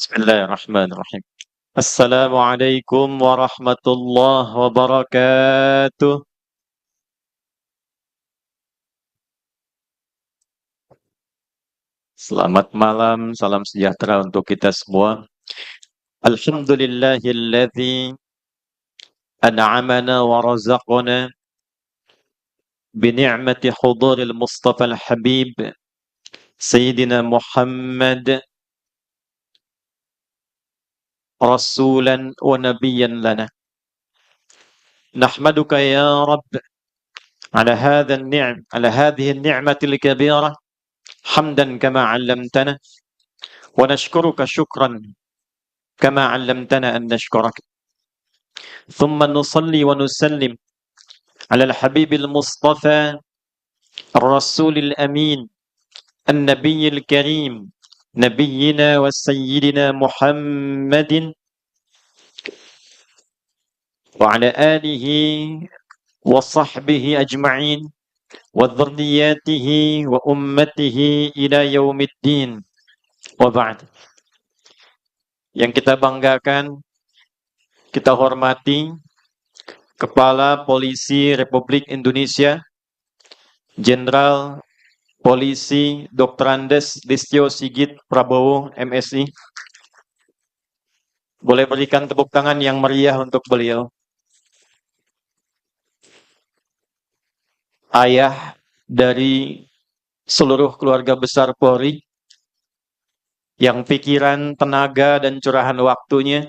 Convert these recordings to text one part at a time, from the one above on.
Bismillahirrahmanirrahim. Assalamualaikum warahmatullahi wabarakatuh. Selamat malam, salam sejahtera untuk kita semua. Alhamdulillahilladzi an'amana wa razaqana bi ni'mati huduril Mustafa al-Habib Sayyidina Muhammad rasulan wa nabiyyan lana. Nahmaduka ya Rabb ala hadhihi an-ni'mati al-kabirah hamdan kama 'allamtana wa nashkuruka syukran كما علمتنا أن نشكرك ثم نصلي ونسلم على الحبيب المصطفى الرسول الأمين النبي الكريم نبينا وسيدنا محمد وعلى آله وصحبه أجمعين وذرياته وأمته إلى يوم الدين وبعد. Yang kita banggakan, kita hormati Kepala Polisi Republik Indonesia, Jenderal Polisi Dr. Andes Listio Sigit Prabowo, MSI. Boleh berikan tepuk tangan yang meriah untuk beliau. Ayah dari seluruh keluarga besar Polri, yang pikiran, tenaga, dan curahan waktunya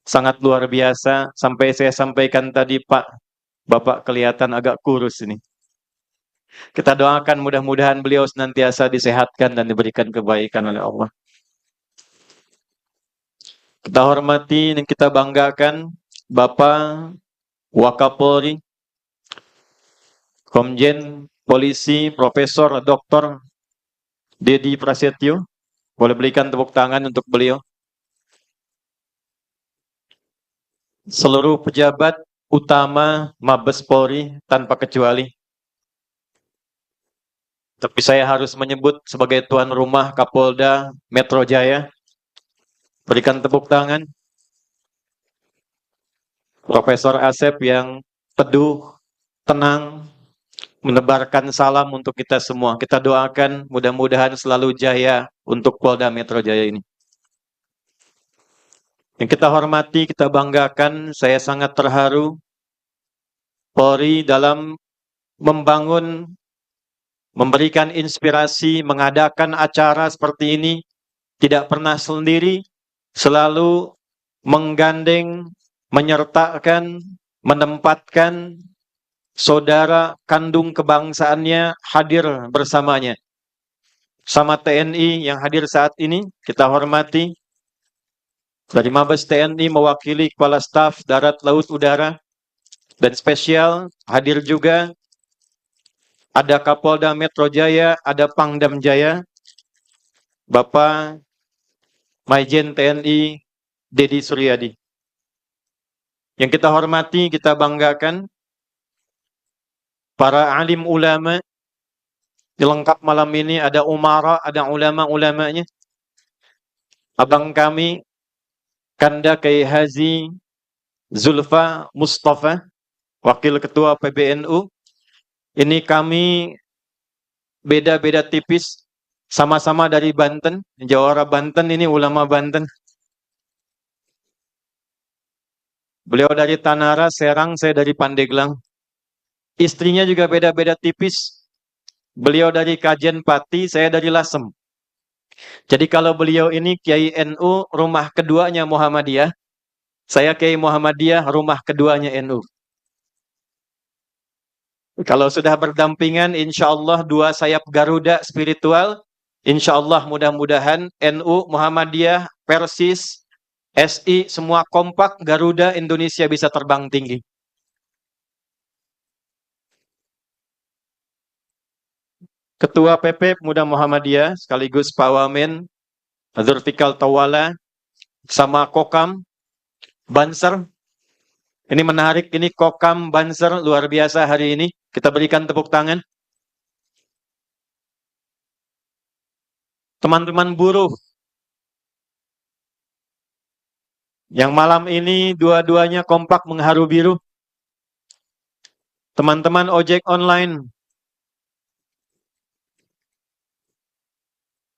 sangat luar biasa. Sampai saya sampaikan tadi, Pak, Bapak kelihatan agak kurus ini. Kita doakan mudah-mudahan beliau senantiasa disehatkan dan diberikan kebaikan oleh Allah. Kita hormati dan kita banggakan Bapak Wakapolri, Komjen Polisi Profesor Dr. Dedi Prasetyo. Boleh berikan tepuk tangan untuk beliau. Seluruh pejabat utama Mabes Polri tanpa kecuali. Tapi saya harus menyebut sebagai tuan rumah Kapolda Metro Jaya. Berikan tepuk tangan. Profesor Asep yang teduh, tenang, menebarkan salam untuk kita semua. Kita doakan mudah-mudahan selalu jaya untuk Polda Metro Jaya ini. Yang kita hormati, kita banggakan, saya sangat terharu Polri dalam membangun, memberikan inspirasi, mengadakan acara seperti ini, tidak pernah sendiri, selalu menggandeng, menyertakan, menempatkan saudara kandung kebangsaannya hadir bersamanya. Sama TNI yang hadir saat ini, kita hormati. Dari Mabes TNI mewakili Kepala Staf Darat Laut Udara. Dan spesial hadir juga ada Kapolda Metro Jaya, ada Pangdam Jaya, Bapak Maijen TNI Dedi Suryadi. Yang kita hormati, kita banggakan para alim ulama. Lengkap malam ini ada umara, ada ulama-ulamanya. Abang kami, Kanda Kiai Haji Zulfa Mustafa, Wakil Ketua PBNU. Ini kami beda-beda tipis, sama-sama dari Banten, Jawara Banten, ini ulama Banten. Beliau dari Tanara, Serang, saya dari Pandeglang. Istrinya juga beda-beda tipis. Beliau dari Kajen Pati, saya dari Lasem. Jadi kalau beliau ini Kiai NU, rumah keduanya Muhammadiyah. Saya Kiai Muhammadiyah, rumah keduanya NU. Kalau sudah berdampingan, insya Allah dua sayap Garuda spiritual. Insya Allah mudah-mudahan NU, Muhammadiyah, Persis, SI, semua kompak, Garuda, Indonesia bisa terbang tinggi. Ketua PP Pemuda Muhammadiyah, sekaligus Pak Wamen, Zulfikar Tawala, sama Kokam, Banser. Ini menarik, ini Kokam, Banser, luar biasa hari ini. Kita berikan tepuk tangan. Teman-teman buruh, Yang malam ini dua-duanya kompak mengharu biru. Teman-teman ojek online,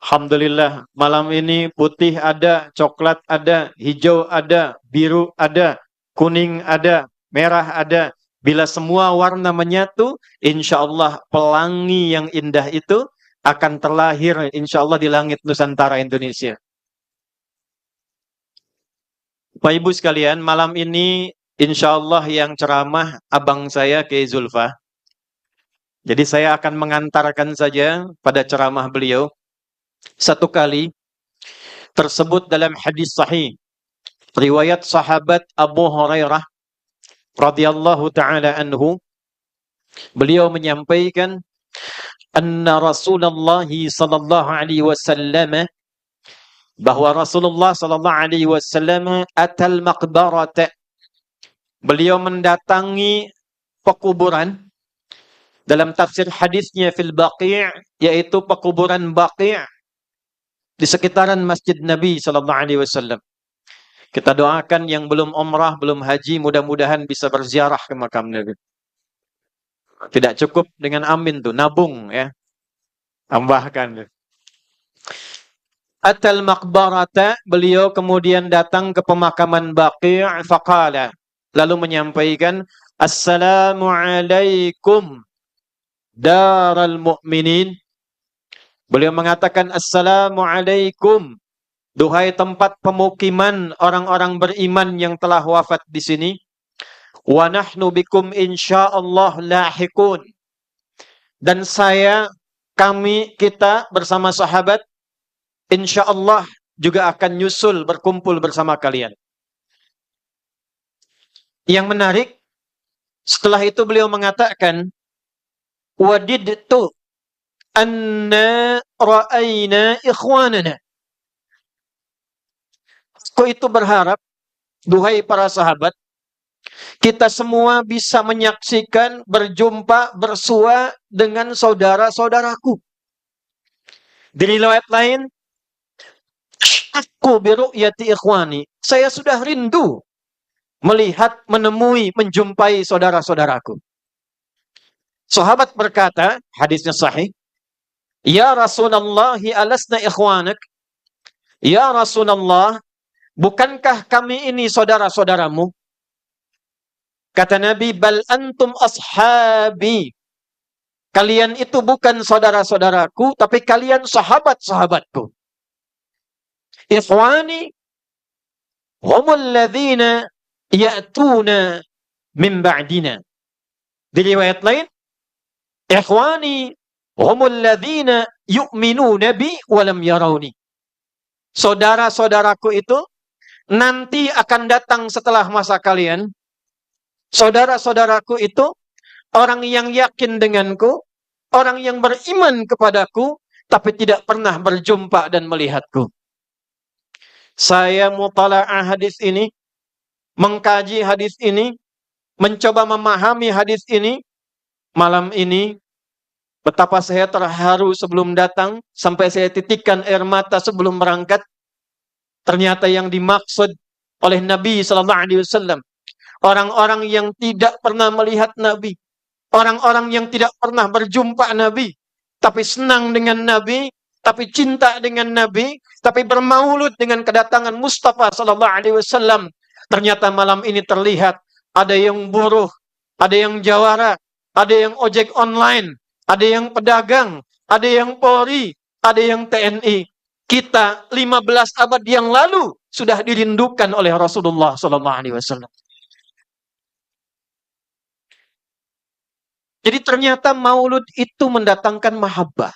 alhamdulillah, malam ini putih ada, coklat ada, hijau ada, biru ada, kuning ada, merah ada. Bila semua warna menyatu, insya Allah pelangi yang indah itu akan terlahir insya Allah di langit Nusantara Indonesia. Bapak Ibu sekalian, malam ini insya Allah yang ceramah abang saya Kiai Zulfa. Jadi saya akan mengantarkan saja pada ceramah beliau. Satu kali tersebut dalam hadis sahih riwayat sahabat Abu Hurairah radhiyallahu taala anhu, beliau menyampaikan anna Rasulullah sallallahu alaihi wasallam, bahwa Rasulullah sallallahu alaihi wasallam atal maqbarata, beliau mendatangi pekuburan. Dalam tafsir hadisnya fil Baqi', yaitu pekuburan Baqi' di sekitaran Masjid Nabi sallallahu alaihi wasallam. Kita doakan yang belum umrah, belum haji, mudah-mudahan bisa berziarah ke makam Nabi. Tidak cukup dengan amin tuh, nabung ya. Tambahkan. Atal maqbarata, beliau kemudian datang ke pemakaman Baqi' faqala, lalu menyampaikan assalamualaikum daral mu'minin. Beliau mengatakan assalamualaikum, duhai tempat pemukiman orang-orang beriman yang telah wafat di sini. Wa nahnu bikum insyaallah lahiqun. Dan kita bersama sahabat insyaallah juga akan nyusul berkumpul bersama kalian. Yang menarik, setelah itu beliau mengatakan wadidtu anna ra'ayna ikhwanana. Aku itu berharap, duhai para sahabat, kita semua bisa menyaksikan, berjumpa, bersua dengan saudara-saudaraku. Di riwayat lain, aku biru'yati ikhwani, saya sudah rindu melihat, menemui, menjumpai saudara-saudaraku. Sahabat berkata, hadisnya sahih, ya Rasulullah alasna ikhwanak. Ya Rasulullah, bukankah kami ini saudara-saudaramu? Kata Nabi, bal antum ashabi. Kalian itu bukan saudara-saudaraku, tapi kalian sahabat-sahabatku. Ikhwani humul ladzina ya'tuna min ba'dina. Di riwayat lain, ikhwani humul ladzina yu'minuna bi wa lam yarawni. Saudara-saudaraku itu nanti akan datang setelah masa kalian. Saudara-saudaraku itu orang yang yakin denganku, orang yang beriman kepadaku, tapi tidak pernah berjumpa dan melihatku. Saya mutala'ah hadis ini, mengkaji hadis ini, mencoba memahami hadis ini. Malam ini, betapa saya terharu sebelum datang, sampai saya titikkan air mata sebelum berangkat. Ternyata yang dimaksud oleh Nabi sallallahu alaihi wasallam, orang-orang yang tidak pernah melihat Nabi, orang-orang yang tidak pernah berjumpa Nabi, tapi senang dengan Nabi, tapi cinta dengan Nabi, tapi bermaulud dengan kedatangan Mustafa sallallahu alaihi wasallam. Ternyata malam ini terlihat ada yang buruh, ada yang jawara, ada yang ojek online, ada yang pedagang, ada yang Polri, ada yang TNI. Kita 15 abad yang lalu sudah dirindukan oleh Rasulullah sallallahu alaihi wasallam. Jadi ternyata maulud itu mendatangkan mahabbah.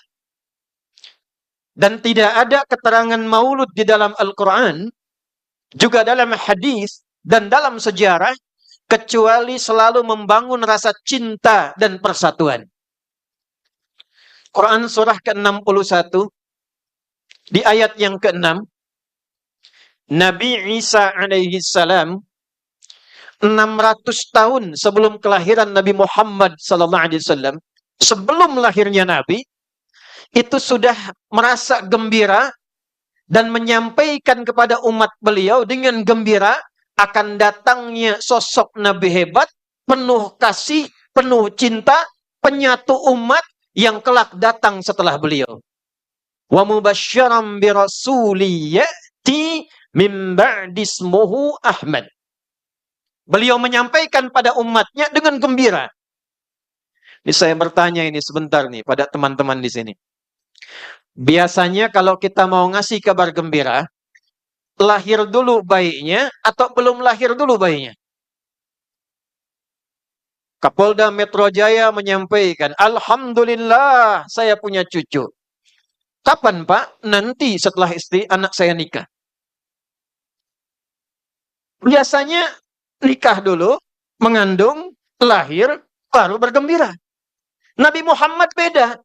Dan tidak ada keterangan maulud di dalam Al-Quran, juga dalam hadis, dan dalam sejarah, kecuali selalu membangun rasa cinta dan persatuan. Quran surah ke-61, di ayat yang ke-6, Nabi Isa alaihi salam 600 tahun sebelum kelahiran Nabi Muhammad sallallahu alaihi wasallam, sebelum lahirnya Nabi, itu sudah merasa gembira dan menyampaikan kepada umat beliau dengan gembira akan datangnya sosok Nabi hebat, penuh kasih, penuh cinta, penyatu umat yang kelak datang setelah beliau. Wa mubasysyiran bi rasuli ya'ti min ba'di ismuhu Ahmad. Beliau menyampaikan pada umatnya dengan gembira. Ini saya bertanya ini sebentar nih pada teman-teman di sini. Biasanya kalau kita mau ngasih kabar gembira, lahir dulu bayinya atau belum lahir dulu bayinya? Kapolda Metro Jaya menyampaikan, Alhamdulillah saya punya cucu. Kapan Pak? Nanti setelah istri anak saya nikah. Biasanya nikah dulu, mengandung, lahir, baru bergembira. Nabi Muhammad beda.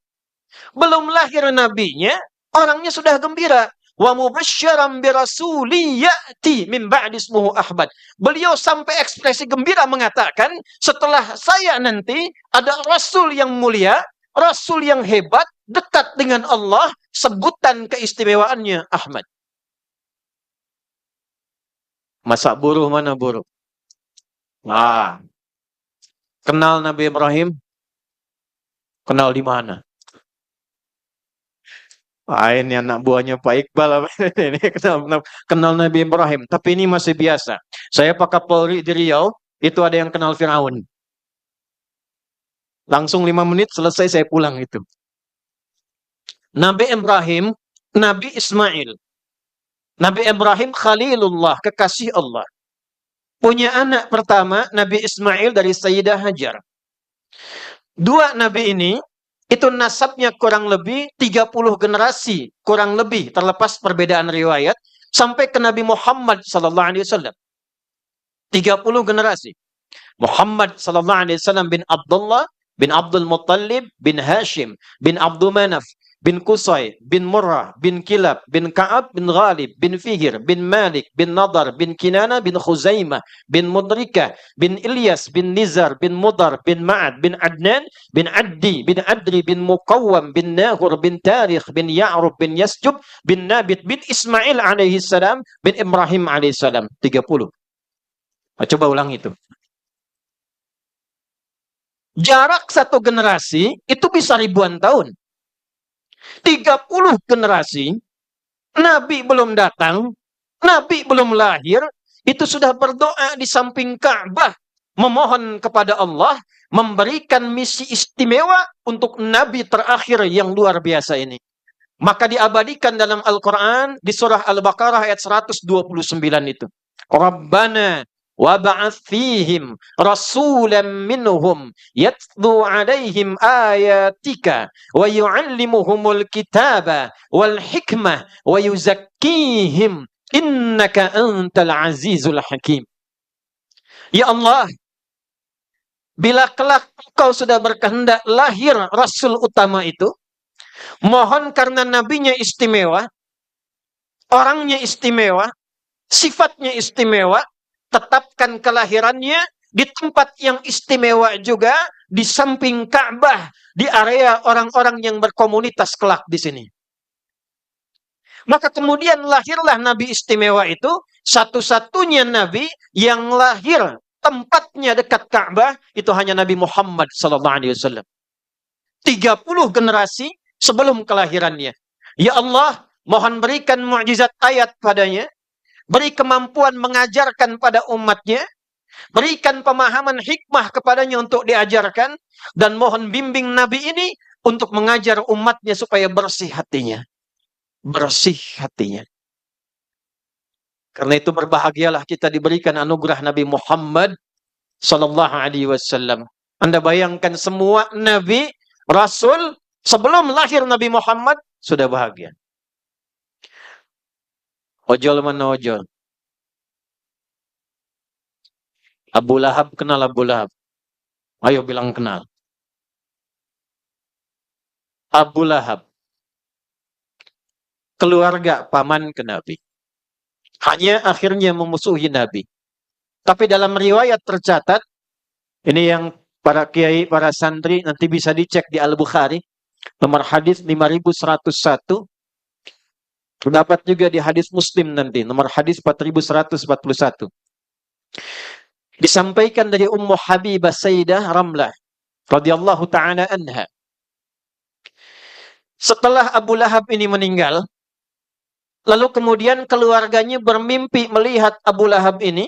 Belum lahir nabinya, orangnya sudah gembira. Wa mubasysyiran bi rasuli ya'ti min ba'di ismuhu Ahmad. Beliau sampai ekspresi gembira mengatakan, setelah saya nanti ada rasul yang mulia, rasul yang hebat, dekat dengan Allah, sebutan keistimewaannya Ahmad. Masa buruh mana buruh? Wah. Kenal Nabi Ibrahim? Kenal di mana? Ini anak buahnya Pak Iqbal. Ini kenal Nabi Ibrahim. Tapi ini masih biasa. Saya Pak Kapolri di Riau, itu ada yang kenal Firaun. Langsung 5 menit selesai saya pulang itu. Nabi Ibrahim, Nabi Ismail. Nabi Ibrahim Khalilullah, kekasih Allah. Punya anak pertama, Nabi Ismail dari Sayyidah Hajar. Dua Nabi ini, itu nasabnya kurang lebih 30 generasi. Kurang lebih, terlepas perbedaan riwayat. Sampai ke Nabi Muhammad SAW. 30 generasi. Muhammad SAW bin Abdullah, bin Abdul Muttalib, bin Hashim, bin Abdul Manaf, bin Qusay, bin Murrah, bin Kilab, bin Ka'ab, bin Ghalib, bin Fihir, bin Malik, bin Nadar, bin Kinana, bin Khuzaimah, bin Mudrikah, bin Ilyas, bin Nizar, bin Mudar, bin Ma'ad, bin Adnan, bin Addi, bin Adri, bin Muqawwam, bin Nahur, bin Tarikh, bin Ya'rub, bin Yasjub, bin Nabit, bin Ismail alaihi salam, bin Ibrahim alaihi salam. 30. Nah, coba ulang itu. Jarak satu generasi itu bisa ribuan tahun. 30 generasi, Nabi belum datang, Nabi belum lahir, itu sudah berdoa di samping Ka'bah, memohon kepada Allah, memberikan misi istimewa untuk Nabi terakhir yang luar biasa ini. Maka diabadikan dalam Al-Quran, di surah Al-Baqarah ayat 129 itu. Rabbana وَبَعَثْ فِيهِمْ رَسُولًا مِّنْهُمْ يَتْلُو عَلَيْهِمْ آيَاتِكَ وَيُعَلِّمُهُمُ الْكِتَابَ وَالْحِكْمَةَ وَيُزَكِّيهِمْ إِنَّكَ أَنْتَ الْعَزِيزُ الْحَكِيمُ. Ya Allah, bila kelak Engkau sudah berkehendak lahir Rasul utama itu, mohon karena nabinya istimewa, orangnya istimewa, sifatnya istimewa, tetapkan kelahirannya di tempat yang istimewa juga, di samping Ka'bah, di area orang-orang yang berkomunitas kelak di sini. Maka kemudian lahirlah Nabi istimewa itu, satu-satunya Nabi yang lahir tempatnya dekat Ka'bah, itu hanya Nabi Muhammad SAW. 30 generasi sebelum kelahirannya. Ya Allah, mohon berikan mukjizat ayat padanya, beri kemampuan mengajarkan pada umatnya, berikan pemahaman hikmah kepadanya untuk diajarkan, dan mohon bimbing Nabi ini untuk mengajar umatnya supaya bersih hatinya. Bersih hatinya. Karena itu berbahagialah kita diberikan anugerah Nabi Muhammad sallallahu alaihi wasallam. Anda bayangkan semua Nabi, Rasul, sebelum lahir Nabi Muhammad, sudah bahagia. Ojol mana ojol? Abu Lahab, kenal Abu Lahab? Ayo bilang kenal. Abu Lahab, keluarga paman ke Nabi. Hanya akhirnya memusuhi Nabi. Tapi dalam riwayat tercatat, ini yang para kiai, para santri nanti bisa dicek di Al-Bukhari, nomor hadis 5101. Terdapat juga di hadis Muslim nanti, nomor hadis 4141. Disampaikan dari Ummu Habibah Sayyidah Ramlah radhiyallahu taala anha. Setelah Abu Lahab ini meninggal, lalu kemudian keluarganya bermimpi melihat Abu Lahab ini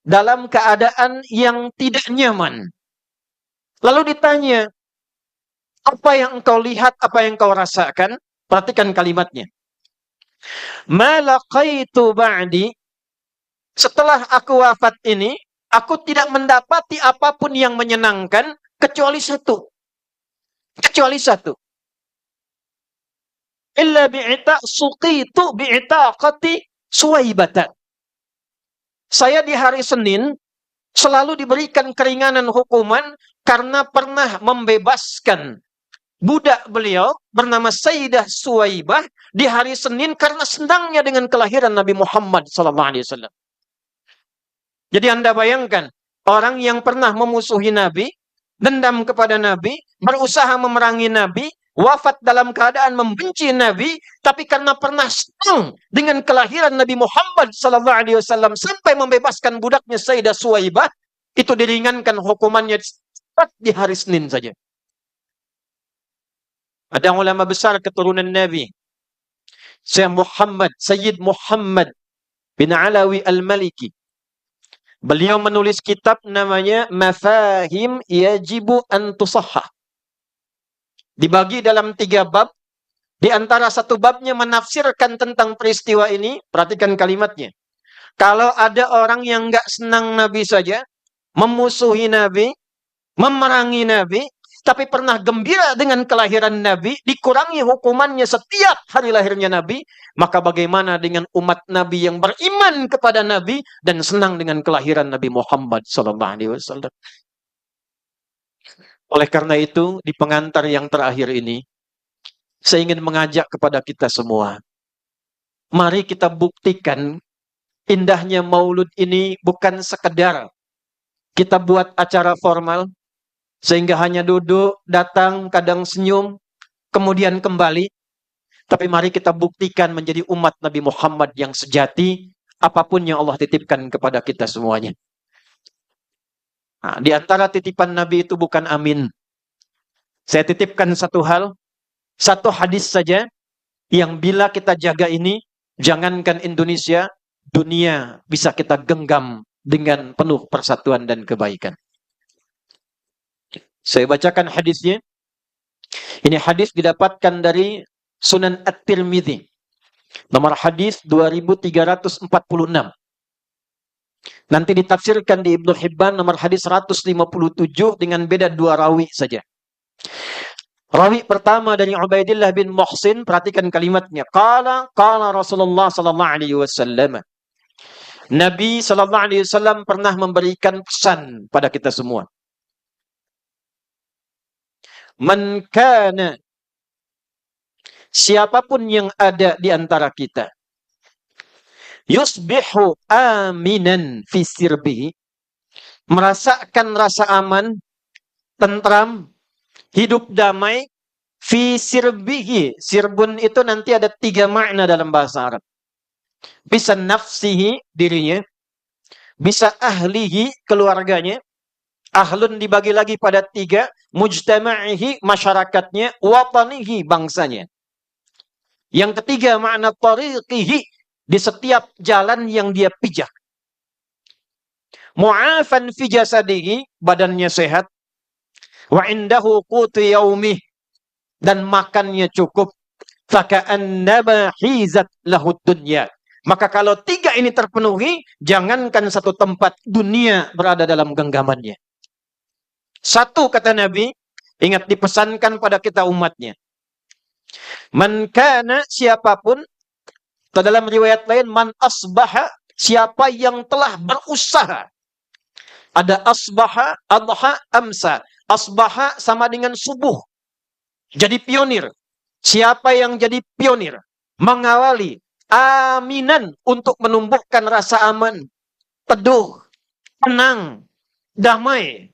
dalam keadaan yang tidak nyaman. Lalu ditanya, apa yang engkau lihat, apa yang engkau rasakan? Perhatikan kalimatnya. Ma laqaitu ba'di, setelah aku wafat ini, aku tidak mendapati apapun yang menyenangkan kecuali satu. Kecuali satu. Illa bi'ita suqitu bi'itaqati suwaibatan. Saya di hari Senin selalu diberikan keringanan hukuman karena pernah membebaskan budak beliau bernama Sayyidah Suwaibah di hari Senin karena senangnya dengan kelahiran Nabi Muhammad SAW. Jadi Anda bayangkan, orang yang pernah memusuhi Nabi, dendam kepada Nabi, berusaha memerangi Nabi, wafat dalam keadaan membenci Nabi, tapi karena pernah senang dengan kelahiran Nabi Muhammad SAW sampai membebaskan budaknya Sayyidah Suwaibah, itu diringankan hukumannya di hari Senin saja. Ada ulama besar keturunan Nabi, Sayyid Muhammad bin Alawi Al-Maliki. Beliau menulis kitab namanya Mafahim Yajibu an Tusahhah. Dibagi dalam 3 bab. Di antara satu babnya menafsirkan tentang peristiwa ini. Perhatikan kalimatnya. Kalau ada orang yang nggak senang Nabi saja, memusuhi Nabi, memerangi Nabi, tapi pernah gembira dengan kelahiran Nabi, dikurangi hukumannya setiap hari lahirnya Nabi, maka bagaimana dengan umat Nabi yang beriman kepada Nabi dan senang dengan kelahiran Nabi Muhammad SAW. Oleh karena itu, di pengantar yang terakhir ini, saya ingin mengajak kepada kita semua. Mari kita buktikan indahnya maulud ini bukan sekedar kita buat acara formal, sehingga hanya duduk, datang, kadang senyum, kemudian kembali. Tapi mari kita buktikan menjadi umat Nabi Muhammad yang sejati, apapun yang Allah titipkan kepada kita semuanya. Nah, di antara titipan Nabi itu bukan amin. Saya titipkan satu hal, satu hadis saja, yang bila kita jaga ini, jangankan Indonesia, dunia bisa kita genggam dengan penuh persatuan dan kebaikan. Saya bacakan hadisnya. Ini hadis didapatkan dari Sunan At-Tirmidzi. Nomor hadis 2346. Nanti ditafsirkan di Ibnu Hibban nomor hadis 157 dengan beda 2 rawi saja. Rawi pertama dari Ubaidillah bin Muhsin, perhatikan kalimatnya. Qala Rasulullah sallallahu alaihi wasallam. Nabi sallallahu alaihi wasallam pernah memberikan pesan pada kita semua. Man kana, siapapun yang ada di antara kita, yusbihu aminan fi sirbihi, merasakan rasa aman, tentram, hidup damai, fi sirbihi. Sirbun itu nanti ada 3 makna dalam bahasa Arab. Bisa nafsihi, dirinya, bisa ahlihi, keluarganya. Ahlun dibagi lagi pada 3, mujtama'ihi, masyarakatnya, watanihi, bangsanya. Yang ketiga makna tariqihi, di setiap jalan yang dia pijak. Mu'afan fi jasadihi, badannya sehat. Wa indahu qutu yaumih, dan makannya cukup. Faka'annama hizat lahud dunya. Maka kalau 3 ini terpenuhi, jangankan satu tempat, dunia berada dalam genggamannya. Satu, kata Nabi, ingat dipesankan pada kita umatnya. Man kana, siapapun, atau dalam riwayat lain, man asbaha, siapa yang telah berusaha. Ada asbaha, adha, amsa. Asbaha sama dengan subuh. Jadi pionir. Siapa yang jadi pionir, mengawali, aminan, untuk menumbuhkan rasa aman, teduh, tenang, damai.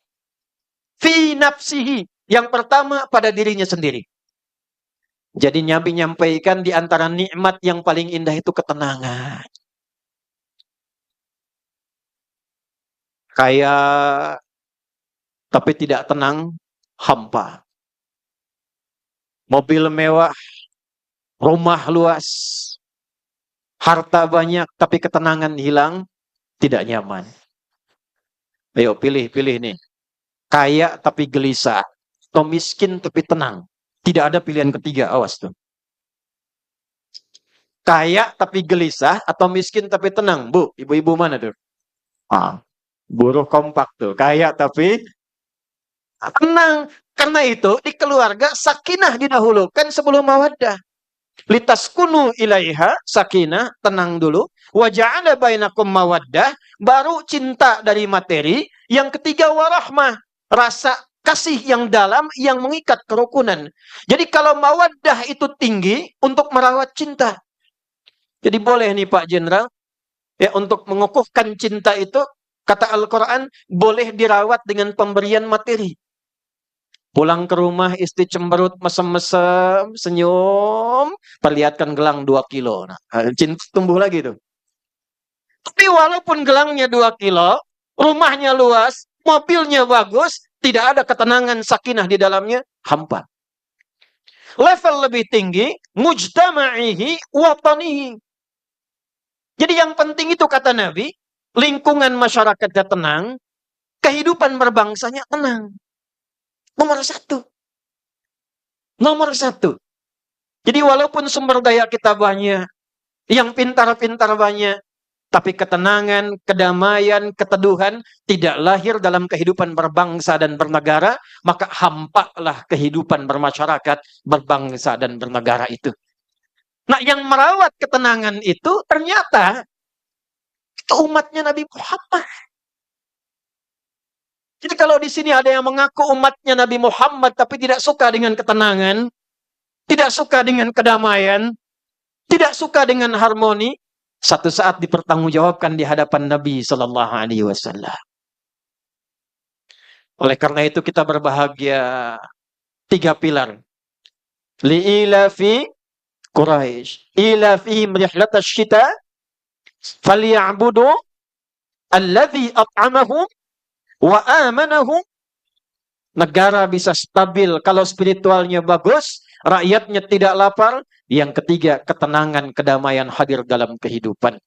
Fi nafsihi, yang pertama pada dirinya sendiri. Jadi Nabi nyampaikan di antara nikmat yang paling indah itu ketenangan. Kaya tapi tidak tenang, hampa. Mobil mewah, rumah luas, harta banyak tapi ketenangan hilang, tidak nyaman. Ayo pilih nih. Kaya tapi gelisah, atau miskin tapi tenang. Tidak ada pilihan ketiga, awas tuh. Kaya tapi gelisah atau miskin tapi tenang. Bu, ibu-ibu mana tuh? Ah, buruh kompak tuh. Kaya tapi tenang. Karena itu di keluarga sakinah didahulukan sebelum mawaddah. Litaskunu ilaiha, sakinah, tenang dulu. Wa ja'ala bainakum mawaddah, baru cinta dari materi. Yang ketiga warahmah, rasa kasih yang dalam yang mengikat kerukunan. Jadi kalau mawaddah itu tinggi untuk merawat cinta. Jadi boleh nih Pak Jenderal, ya untuk mengukuhkan cinta itu, kata Al-Quran, boleh dirawat dengan pemberian materi. Pulang ke rumah, istri cemberut, mesem-mesem, senyum, perlihatkan gelang 2 kilo. Nah, cinta tumbuh lagi tuh. Tapi walaupun gelangnya 2 kilo, rumahnya luas, mobilnya bagus, tidak ada ketenangan sakinah di dalamnya, hampa. Level lebih tinggi, mujtama'ihi watanihi. Jadi yang penting itu kata Nabi, lingkungan masyarakatnya tenang, kehidupan berbangsanya tenang. Nomor satu. Nomor satu. Jadi walaupun sumber daya kita banyak, yang pintar-pintar banyak, tapi ketenangan, kedamaian, keteduhan tidak lahir dalam kehidupan berbangsa dan bernegara, maka hampalah kehidupan bermasyarakat, berbangsa dan bernegara itu. Nah, yang merawat ketenangan itu ternyata itu umatnya Nabi Muhammad. Jadi kalau di sini ada yang mengaku umatnya Nabi Muhammad tapi tidak suka dengan ketenangan, tidak suka dengan kedamaian, tidak suka dengan harmoni, satu saat dipertanggungjawabkan di hadapan Nabi Sallallahu Alaihi Wasallam. Oleh karena itu kita berbahagia 3 pilar. Li'ilafi Quraisy, ilafihim rihlatash syita, falyabudu alladzi at'amahum wa amanahu. Negara bisa stabil kalau spiritualnya bagus, rakyatnya tidak lapar. Yang ketiga, ketenangan, kedamaian hadir dalam kehidupan.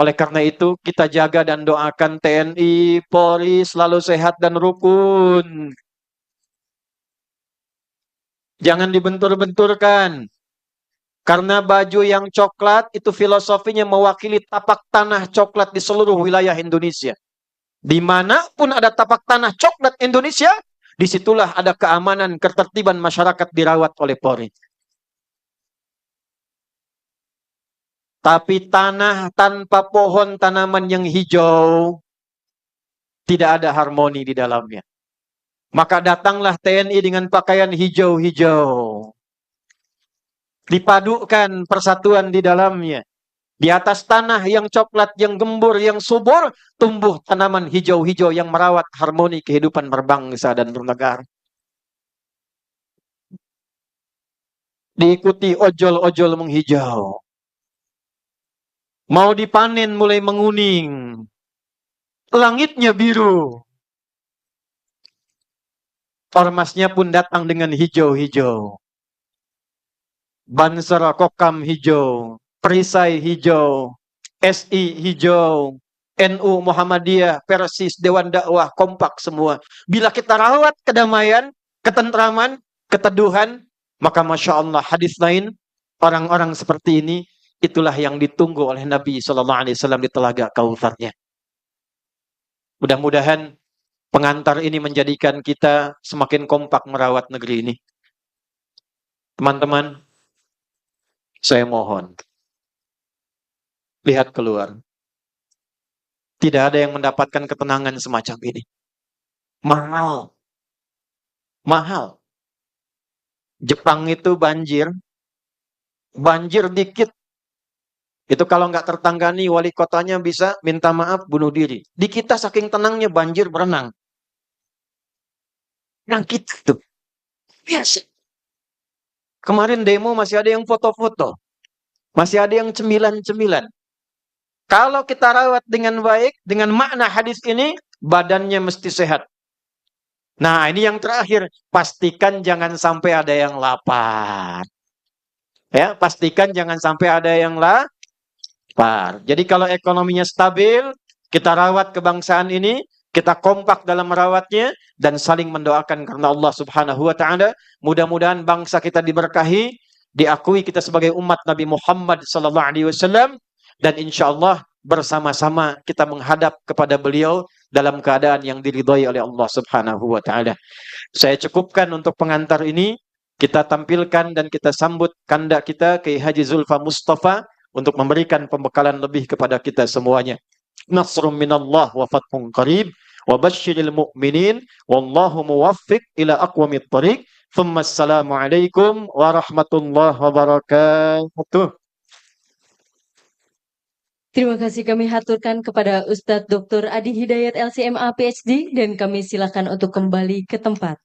Oleh karena itu, kita jaga dan doakan TNI, Polri selalu sehat dan rukun. Jangan dibentur-benturkan. Karena baju yang coklat itu filosofinya mewakili tapak tanah coklat di seluruh wilayah Indonesia. Dimanapun ada tapak tanah coklat Indonesia, disitulah ada keamanan, ketertiban masyarakat dirawat oleh Polri. Tapi tanah tanpa pohon tanaman yang hijau, tidak ada harmoni di dalamnya. Maka datanglah TNI dengan pakaian hijau-hijau. Dipadukan persatuan di dalamnya. Di atas tanah yang coklat, yang gembur, yang subur, tumbuh tanaman hijau-hijau yang merawat harmoni kehidupan berbangsa dan bernegara. Diikuti ojol-ojol menghijau. Mau dipanen mulai menguning. Langitnya biru. Ormasnya pun datang dengan hijau-hijau. Bansara Kokam hijau. Perisai hijau, SI hijau, NU Muhammadiyah, Persis, Dewan Dakwah, kompak semua. Bila kita rawat kedamaian, ketentraman, keteduhan, maka Masya Allah hadis lain, orang-orang seperti ini, itulah yang ditunggu oleh Nabi SAW di Telaga Kautsarnya. Mudah-mudahan pengantar ini menjadikan kita semakin kompak merawat negeri ini. Teman-teman, saya mohon, lihat keluar. Tidak ada yang mendapatkan ketenangan semacam ini. Mahal. Mahal. Jepang itu banjir. Banjir dikit. Itu kalau nggak tertangani, wali kotanya bisa minta maaf, bunuh diri. Di kita saking tenangnya banjir berenang. Yang kita tuh. Biasa. Kemarin demo masih ada yang foto-foto. Masih ada yang cemilan-cemilan. Kalau kita rawat dengan baik, dengan makna hadis ini, badannya mesti sehat. Nah, ini yang terakhir. Pastikan jangan sampai ada yang lapar. Ya, pastikan jangan sampai ada yang lapar. Jadi kalau ekonominya stabil, kita rawat kebangsaan ini, kita kompak dalam merawatnya, dan saling mendoakan karena Allah Subhanahu wa Ta'ala. Mudah-mudahan bangsa kita diberkahi, diakui kita sebagai umat Nabi Muhammad sallallahu alaihi wasallam, dan insya Allah bersama-sama kita menghadap kepada beliau dalam keadaan yang diridhai oleh Allah Subhanahu wa Ta'ala. Saya cukupkan untuk pengantar ini. Kita tampilkan dan kita sambut kanda kita Kiai Haji Zulfa Mustafa untuk memberikan pembekalan lebih kepada kita semuanya. Nasrun minallah wa fathun qarib wa basyiril mu'minin wallahu muwaffiq ila aqwamit thariq. Assalamualaikum warahmatullahi wabarakatuh. Terima kasih kami haturkan kepada Ustadz Dr. Adi Hidayat LCMA PhD dan kami silakan untuk kembali ke tempat.